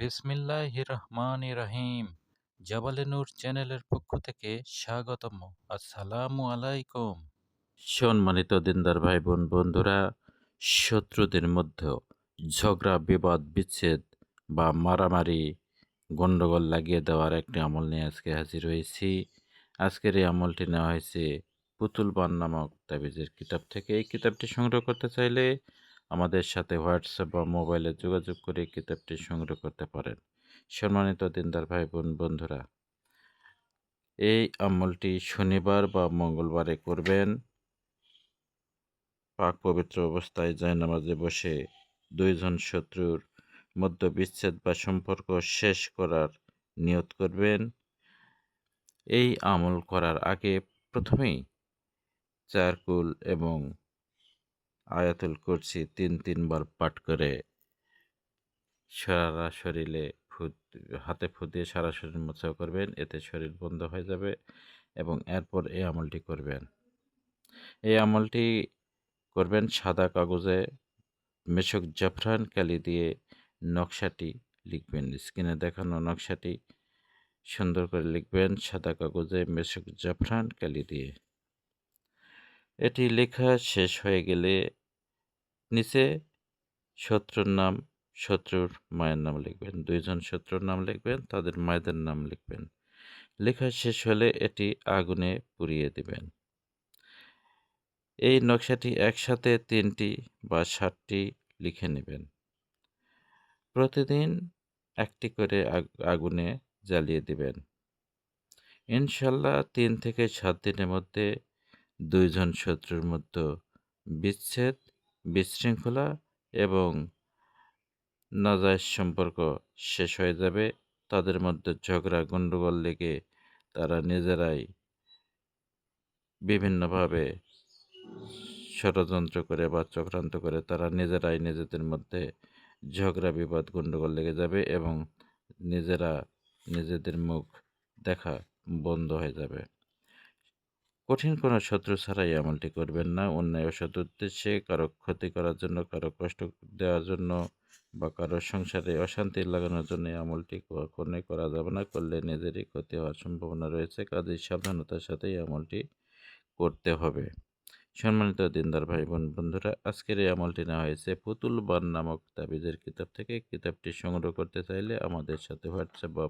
বিসমিল্লাহির রহমানির রহিম। জাবালে নূর চ্যানেলের পক্ষ থেকে স্বাগতম। আসসালামু আলাইকুম। সম্মানিত দিনদার ভাই বোন বন্ধুরা, শত্রুদের মধ্যে ঝগড়া বিবাদ বিচ্ছেদ বা মারামারি গন্ডগোল লাগিয়ে দেওয়ার একটি আমল নিয়ে আজকে হাজির হয়েছি। আজকের এই আমলটি নেওয়া হয়েছে পুতুল বান নামক তাবিজের কিতাব থেকে। এই কিতাবটি সংগ্রহ করতে চাইলে আমাদের সাথে হোয়াটসঅ্যাপ বা মোবাইলে যোগাযোগ করে কিতাবটি সংগ্রহ করতে পারেন। সম্মানিত দিনদার ভাই বোন বন্ধুরা, এই আমলটি শনিবার বা মঙ্গলবারে করবেন। পাক পবিত্র অবস্থায় জায়নামাজে বসে দুইজন শত্রুর মধ্যে বিচ্ছেদ বা সম্পর্ক শেষ করার নিয়ত করবেন। এই আমল করার আগে প্রথমেই চারকুল এবং আয়াতুল কুরসি ৩ বার পাঠ করে সারা শরীরে হাতে ফু দিয়ে সারা শরীর মোছা করবেন। এতে শরীর বন্ধ হয়ে যাবে এবং এরপর এই আমলটি করবেন। এই আমলটি করবেন সাদা কাগজে মেশক জাফরান কালি দিয়ে নকশাটি লিখবেন। স্ক্রিনে দেখানো নকশাটি সুন্দর করে লিখবেন সাদা কাগজে মেশক জাফরান কালি দিয়ে। এটি লেখা শেষ হয়ে গেলে নিচে শত্রুর নাম, শত্রুর মায়ের নাম লিখবেন। দুইজন শত্রুর নাম লিখবেন, তাদের মায়েদের নাম লিখবেন। লেখা শেষ হলে এটি আগুনে পুড়িয়ে দিবেন। এই নকশাটি একসাথে ৩টি বা ৭টি লিখে নেবেন। প্রতিদিন একটি করে আগুনে জ্বালিয়ে দিবেন। ইনশাল্লাহ ৩ থেকে ৭ দিনের মধ্যে দুইজন শত্রুর মধ্যে বিচ্ছেদ, বিশৃঙ্খলা এবং নাজায়েজ সম্পর্ক শেষ হয়ে যাবে। তাদের মধ্যে ঝগড়া গণ্ডগোল লেগে তারা নিজেরাই বিভিন্নভাবে ষড়যন্ত্র করে বা চক্রান্ত করে তারা নিজেরাই নিজেদের মধ্যে ঝগড়া বিবাদ গণ্ডগোল লেগে যাবে এবং নিজেরা নিজেদের মুখ দেখা বন্ধ হয়ে যাবে। কঠিন কোনো শত্রু ছাড়াই আমলটি করবেন না। অন্যায় অসৎ উদ্দেশ্যে কারো ক্ষতি করার জন্য, কারো কষ্ট দেওয়ার জন্য বা কারো সংসারে অশান্তি লাগানোর জন্য এই আমলটি কখনোই করা যাবে না। করলে নিজেরই ক্ষতি হওয়ার সম্ভাবনা রয়েছে। কাজেই সাবধানতার সাথে এই আমলটি করতে হবে। সম্মানিত দিনদার ভাই বোন বন্ধুরা, আজকের এই আমলটি নেওয়া হয়েছে পুতুল বান নামক তাবিজের কিতাব থেকে। কিতাবটি সংগ্রহ করতে চাইলে আমাদের সাথে হোয়াটসঅ্যাপ বা